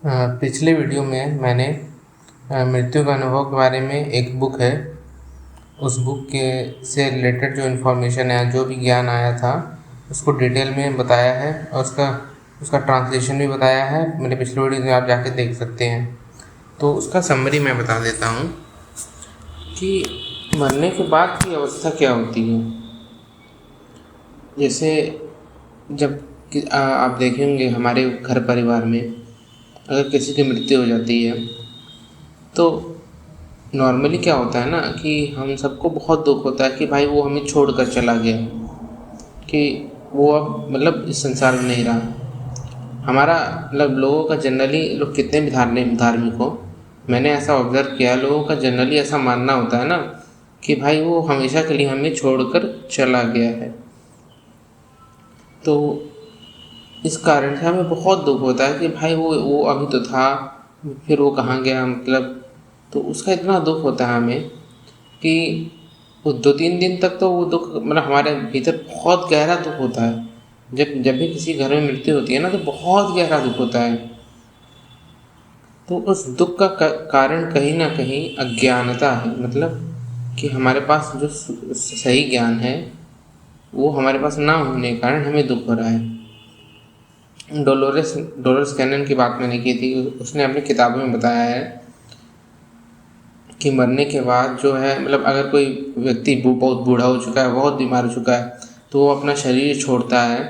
पिछले वीडियो में मैंने मृत्यु का अनुभव के बारे में एक बुक है, उस बुक के से रिलेटेड जो इन्फॉर्मेशन है, जो भी ज्ञान आया था, उसको डिटेल में बताया है और उसका उसका ट्रांसलेशन भी बताया है। मेरे पिछले वीडियो में आप जाके देख सकते हैं। तो उसका समरी मैं बता देता हूँ कि मरने के बाद की अवस्था क्या होती है। जैसे जब आप देखेंगे हमारे घर परिवार में अगर किसी की मृत्यु हो जाती है तो नॉर्मली क्या होता है ना कि हम सबको बहुत दुख होता है कि भाई वो हमें छोड़कर चला गया, कि वो अब मतलब इस संसार में नहीं रहा। हमारा मतलब लोगों का जनरली, लोग कितने भी धार्मिक हो, मैंने ऐसा ऑब्ज़र्व किया, लोगों का जनरली ऐसा मानना होता है ना कि भाई वो हमेशा के लिए हमें छोड़कर चला गया है। तो इस कारण से हमें बहुत दुख होता है कि भाई वो अभी तो था, फिर वो कहाँ गया, मतलब तो उसका इतना दुख होता है हमें कि वो 2-3 दिन तक तो वो दुख मतलब हमारे भीतर बहुत गहरा दुख होता है। जब जब भी किसी घर में मृत्यु होती है ना तो बहुत गहरा दुख होता है। तो उस दुख का कारण कहीं ना कहीं अज्ञानता है, मतलब कि हमारे पास जो सही ज्ञान है वो हमारे पास ना होने के कारण हमें दुख हो रहा है। डोलोरेस डोलोरेस कैनन की बात मैंने की थी, उसने अपनी किताबों में बताया है कि मरने के बाद जो है, मतलब अगर कोई व्यक्ति बहुत बूढ़ा हो चुका है, बहुत बीमार हो चुका है, तो वो अपना शरीर छोड़ता है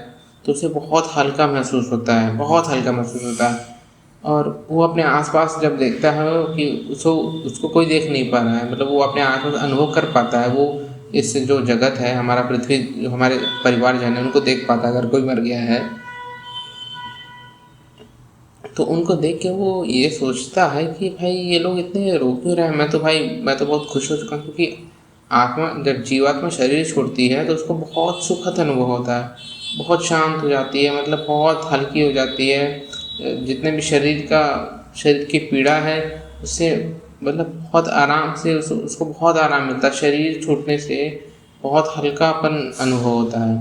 तो उसे बहुत हल्का महसूस होता है, बहुत हल्का महसूस होता है। और वो अपने आसपास जब देखता है कि उसको उसको कोई देख नहीं पा रहा है, मतलब वो अपने आसपास अनुभव कर पाता है, वो इस जो जगत है, हमारा पृथ्वी, जो हमारे परिवारजन है, उनको देख पाता है अगर कोई मर गया है। तो उनको देख के वो ये सोचता है कि भाई ये लोग इतने रो क्यों रहे हैं, मैं तो बहुत खुश हो चुका हूँ। क्योंकि आत्मा, जब जीवात्मा शरीर छोड़ती है तो उसको बहुत सुखद अनुभव होता है, बहुत शांत हो जाती है, मतलब बहुत हल्की हो जाती है। जितने भी शरीर की पीड़ा है उससे मतलब बहुत आराम से उसको बहुत आराम मिलता है। शरीर छूटने से बहुत हल्कापन अनुभव होता है।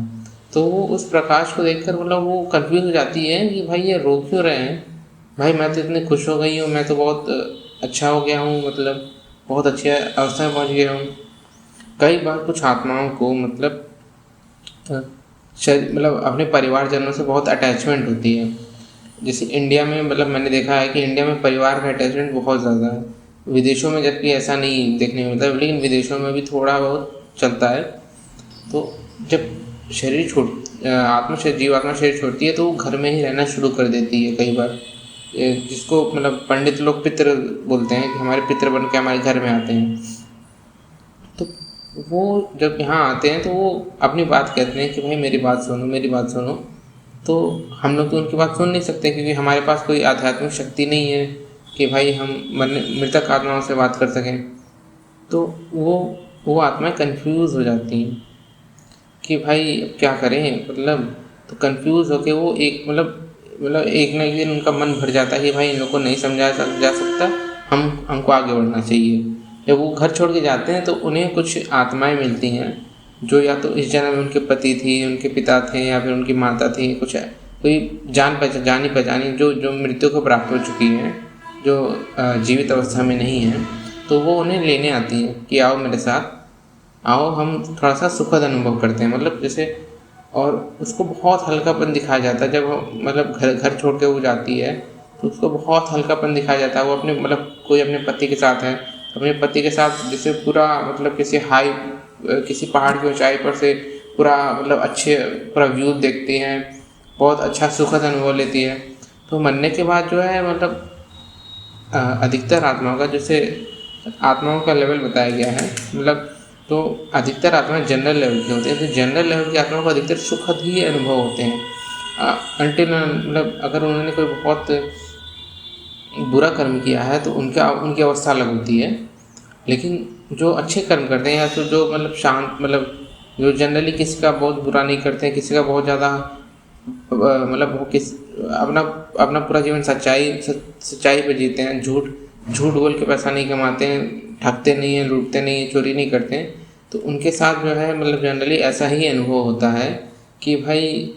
तो वो उस प्रकाश को देखकर मतलब वो कन्फ्यूज हो जाती है कि भाई ये रो क्यों रहे हैं, भाई मैं तो इतनी खुश हो गई हूँ, मैं तो बहुत अच्छा हो गया हूँ, मतलब बहुत अच्छी अवस्था में पहुँच गया हूँ। कई बार कुछ आत्माओं को मतलब मतलब अपने परिवारजनों से बहुत अटैचमेंट होती है। जैसे इंडिया में, मतलब मैंने देखा है कि इंडिया में परिवार का अटैचमेंट बहुत ज़्यादा है। विदेशों में जबकि ऐसा नहीं देखने को मिलता, लेकिन विदेशों में भी थोड़ा बहुत चलता है। तो जब जीवात्मा शरीर छोड़ती है तो वो घर में ही रहना शुरू कर देती है कई बार। जिसको मतलब पंडित लोग पितृ बोलते हैं कि हमारे पितृ बन के हमारे घर में आते हैं। तो वो जब यहाँ आते हैं तो वो अपनी बात कहते हैं कि भाई मेरी बात सुनो, मेरी बात सुनो। तो हम लोग तो उनकी बात सुन नहीं सकते क्योंकि हमारे पास कोई आध्यात्मिक शक्ति नहीं है कि भाई हम मृतक आत्माओं से बात कर सकें। तो वो आत्माएं कंफ्यूज हो जाती हैं कि भाई अब क्या करें, मतलब तो कंफ्यूज होके वो एक ना एक दिन उनका मन भर जाता है कि भाई इन लोग को नहीं समझाया जा सकता, हमको आगे बढ़ना चाहिए। जब वो घर छोड़ के जाते हैं तो उन्हें कुछ आत्माएं मिलती हैं जो या तो इस जन्म में उनके पति थी, उनके पिता थे, या फिर उनकी माता थी, कुछ कोई जानी पहचानी जो जो मृत्यु को प्राप्त हो चुकी हैं, जो जीवित अवस्था में नहीं है। तो वो उन्हें लेने आती हैं कि आओ मेरे साथ, आओ हम थोड़ा सा सुखद अनुभव करते हैं, मतलब जैसे। और उसको बहुत हल्कापन दिखाया जाता है जब मतलब घर घर छोड़ के वो जाती है तो उसको बहुत हल्कापन दिखाया जाता है। वो अपने मतलब कोई अपने पति के साथ है, अपने पति के साथ जैसे पूरा मतलब किसी पहाड़ की ऊंचाई पर से पूरा मतलब अच्छे पूरा व्यू देखती हैं, बहुत अच्छा सुखद अनुभव लेती है। तो मरने के बाद जो है मतलब अधिकतर आत्माओं का, जैसे आत्माओं का लेवल बताया गया है, मतलब तो अधिकतर आत्माएं जनरल लेवल की होती हैं। तो जनरल लेवल की आत्माओं को अधिकतर सुखद ही अनुभव होते हैं अनटिल मतलब अगर उन्होंने कोई बहुत बुरा कर्म किया है तो उनकी अवस्था अलग होती है। लेकिन जो अच्छे कर्म करते हैं या फिर जो मतलब शांत, मतलब जो जनरली किसी का बहुत बुरा नहीं करते हैं, किसी का बहुत ज़्यादा मतलब वो किस अपना अपना पूरा जीवन सच्चाई पे जीते हैं, झूठ झूठ बोल के पैसा नहीं कमाते हैं, ठगते नहीं हैं, लूटते नहीं हैं, चोरी नहीं करते हैं। तो उनके साथ जो है मतलब जनरली ऐसा ही अनुभव होता है कि भाई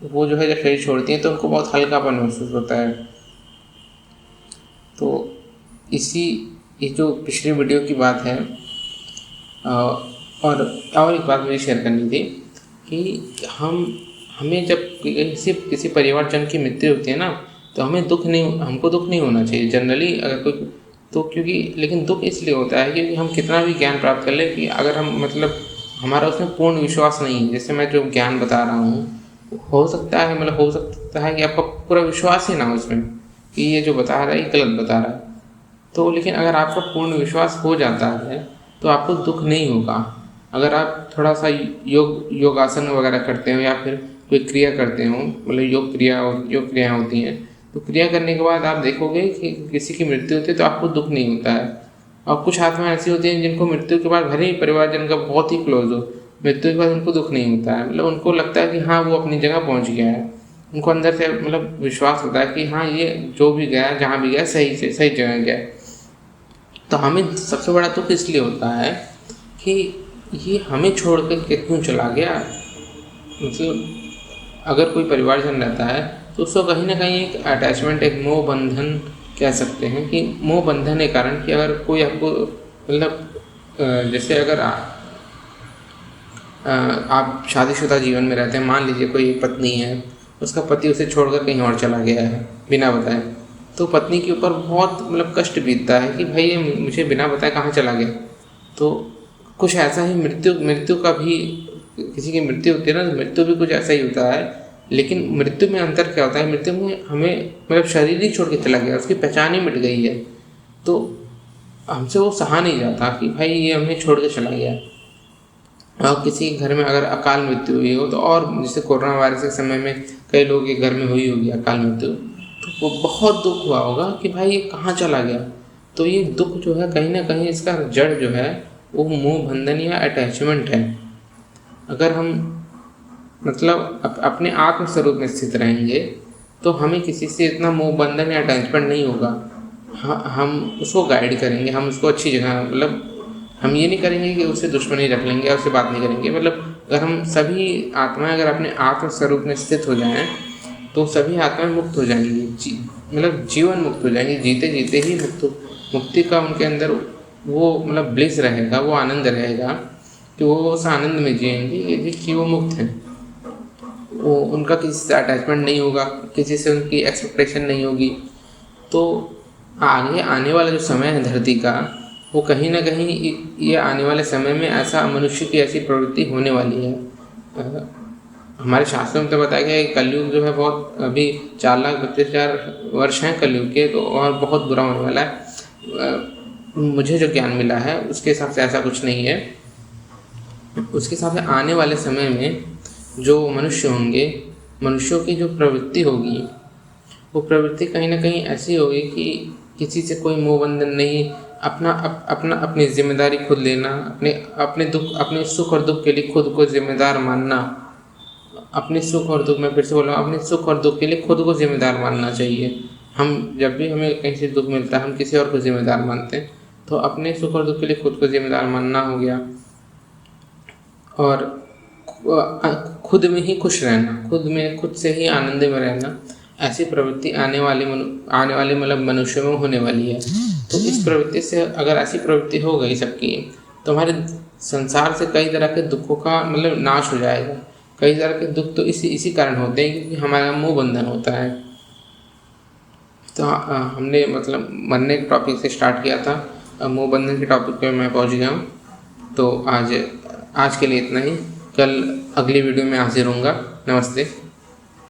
वो जो है जब शरीर छोड़ती हैं तो उनको बहुत हल्कापन महसूस होता है। तो इसी ये जो पिछली वीडियो की बात है, और एक बात मुझे शेयर करनी थी कि हमें जब किसी परिवारजन की मृत्यु होती है ना, तो हमको दुख नहीं होना चाहिए जनरली, अगर कोई तो, क्योंकि लेकिन दुख इसलिए होता है क्योंकि हम कितना भी ज्ञान प्राप्त कर लें, कि अगर हम मतलब हमारा उसमें पूर्ण विश्वास नहीं है। जैसे मैं जो ज्ञान बता रहा हूँ, हो सकता है कि आपका पूरा विश्वास ही ना हो उसमें, कि ये जो बता रहा है ये गलत बता रहा है। तो लेकिन अगर आपका पूर्ण विश्वास हो जाता है तो आपको दुख नहीं होगा। अगर आप थोड़ा सा योगासन वगैरह करते हो या फिर कोई क्रिया करते हो, मतलब योग क्रियाएँ होती हैं, तो क्रिया करने के बाद आप देखोगे कि किसी की मृत्यु होती है तो आपको दुख नहीं होता है। और कुछ आत्माएं ऐसी होती हैं जिनको मृत्यु के बाद भले ही परिवारजन का बहुत ही क्लोज हो, मृत्यु के बाद उनको दुख नहीं होता है। मतलब उनको लगता है कि हाँ वो अपनी जगह पहुँच गया है, उनको अंदर से मतलब विश्वास होता है कि हाँ ये जो भी गया, जहाँ भी गया, सही जगह गया। तो हमें सबसे बड़ा दुख इसलिए होता है कि ये हमें छोड़ कर क्यों चला गया। मतलब अगर कोई परिवारजन रहता है तो उसको कहीं ना कहीं एक अटैचमेंट, एक मोह बंधन कह सकते हैं, कि मोह बंधन के कारण कि अगर कोई आपको मतलब जैसे अगर आप शादीशुदा जीवन में रहते हैं, मान लीजिए कोई पत्नी है, उसका पति उसे छोड़कर कहीं और चला गया है बिना बताए, तो पत्नी के ऊपर बहुत मतलब कष्ट बीतता है कि भाई ये मुझे बिना बताए कहाँ चला गया। तो कुछ ऐसा ही मृत्यु का भी, किसी की मृत्यु होती है ना, तो मृत्यु भी कुछ ऐसा ही होता है। लेकिन मृत्यु में अंतर क्या होता है, मृत्यु में हमें मतलब शरीर ही छोड़ के चला गया, उसकी पहचान ही मिट गई है, तो हमसे वो सहा नहीं जाता कि भाई ये हमें छोड़ के चला गया। और किसी घर में अगर अकाल मृत्यु हुई हो, तो और जैसे कोरोना वायरस के समय में कई लोग के घर में हुई होगी अकाल मृत्यु, तो वो बहुत दुख हुआ होगा कि भाई ये कहाँ चला गया। तो ये दुख जो है कहीं ना कहीं इसका जड़ जो है वो मोह बंधन या अटैचमेंट है। अगर हम मतलब अपने आत्म स्वरूप में स्थित रहेंगे तो हमें किसी से इतना मोह बंधन या अटैचमेंट नहीं होगा। हम उसको गाइड करेंगे, हम उसको अच्छी जगह, मतलब हम ये नहीं करेंगे कि उससे दुश्मनी रख लेंगे और उससे बात नहीं करेंगे। मतलब अगर हम सभी आत्माएं अगर अपने आत्म स्वरूप में स्थित हो जाएं तो सभी आत्माएं मुक्त हो जाएंगी, मतलब जीवन मुक्त हो जाएंगी, जीते जीते ही मुक्ति का उनके अंदर वो मतलब ब्लिस रहेगा, वो आनंद रहेगा कि वो उस आनंद में जिएंगे कि वो मुक्त हैं। वो उनका किसी से अटैचमेंट नहीं होगा, किसी से उनकी एक्सपेक्टेशन नहीं होगी। तो आगे आने वाला जो समय है धरती का, वो कहीं ना कहीं ये आने वाले समय में ऐसा मनुष्य की ऐसी प्रवृत्ति होने वाली है। हमारे शास्त्रों में तो बताया गया है कलयुग जो है बहुत, अभी 4,32,000 वर्ष हैं कलयुग के, तो और बहुत बुरा होने वाला है। मुझे जो ज्ञान मिला है उसके हिसाब से ऐसा कुछ नहीं है। उसके हिसाब से आने वाले समय में जो मनुष्य होंगे, मनुष्यों की जो प्रवृत्ति होगी, वो प्रवृत्ति कहीं ना कहीं ऐसी होगी कि किसी से कोई मोह बंधन नहीं, अपनी जिम्मेदारी खुद लेना, अपने सुख और दुख के लिए खुद को जिम्मेदार मानना। अपने सुख और दुख, मैं फिर से बोल रहा हूँ, अपने सुख और दुख के लिए खुद को जिम्मेदार मानना चाहिए। हम जब भी हमें कहीं से दुख मिलता है हम किसी और को जिम्मेदार मानते हैं, तो अपने सुख और दुख के लिए खुद को जिम्मेदार मानना हो गया। और खुद में ही खुश रहना, खुद से ही आनंद में रहना, ऐसी प्रवृत्ति आने वाले मतलब मनुष्यों में होने वाली है। तो इस प्रवृत्ति से, अगर ऐसी प्रवृत्ति हो गई सबकी, तो हमारे संसार से कई तरह के दुखों का मतलब नाश हो जाएगा। कई तरह के दुख तो इसी कारण होते हैं क्योंकि हमारा मोह बंधन होता है। तो हमने मतलब मरने के टॉपिक से स्टार्ट किया था, मोह बंधन के टॉपिक पे मैं पहुंच गया हूँ। तो आज के लिए इतना ही, कल अगली वीडियो में हाजिर होऊंगा। नमस्ते।